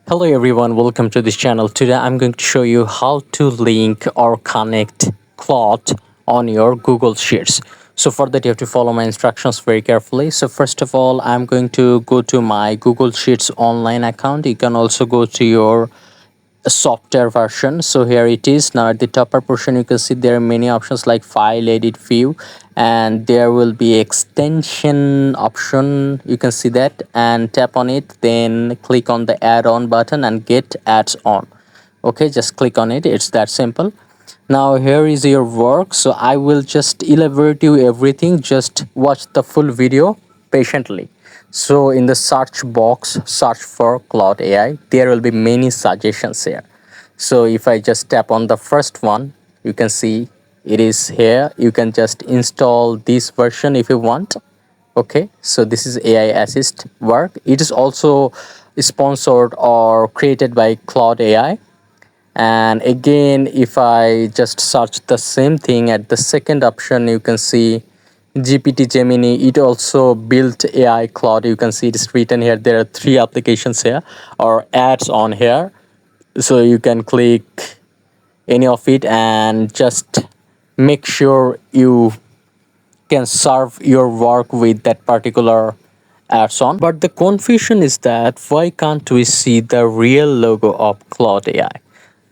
Hello everyone, welcome to this channel. Today I'm going to show you how to link or connect Claude on your Google Sheets. So for that you have to follow my instructions very carefully. So first of all, I'm going to go to my Google Sheets online account. You can also go to your software version. So here it is. Now at the upper portion you can see there are many options like file, edit, view, and there will be extension option. You can see that and tap on it, then click on the add-on button and get ads on. Okay, just click on it. It's that simple. Now here is your work, so I will just elaborate you everything. Just watch the full video patiently. So in the search box, search for Claude AI. There will be many suggestions here. So if I just tap on the first one, you can see it is here. You can just install this version if you want. Okay, so this is AI assist work. It is also sponsored or created by Claude AI. And again, if I just search the same thing at the second option, you can see GPT Gemini. It also built AI Claude. You can see it is written here. There are three applications here or ads on here, so you can click any of it and just make sure you can serve your work with that particular ads on. But the confusion is that why can't we see the real logo of Claude AI?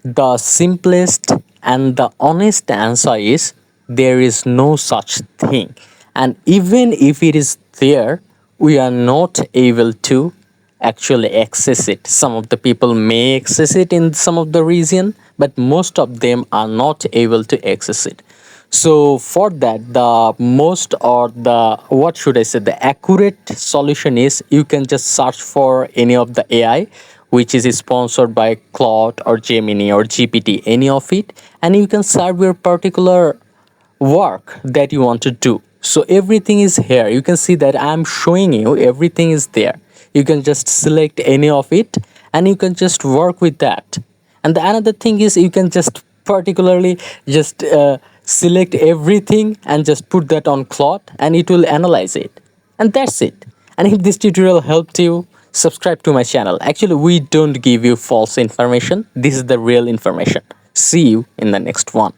The simplest and the honest answer is there is no such thing. And even if it is there, we are not able to actually access it. Some of the people may access it in some of the region, but most of them are not able to access it. So for that, the most or the what should I say, the accurate solution is you can just search for any of the AI which is sponsored by Claude or Gemini or GPT, any of it, and you can serve your particular work that you want to do. So everything is here. You can see that I'm showing you everything is there. You can just select any of it and you can just work with that. And the another thing is you can just particularly just select everything and just put that on Claude and it will analyze it. And that's it. And if this tutorial helped you, subscribe to my channel. Actually, we don't give you false information. This is the real information. See you in the next one.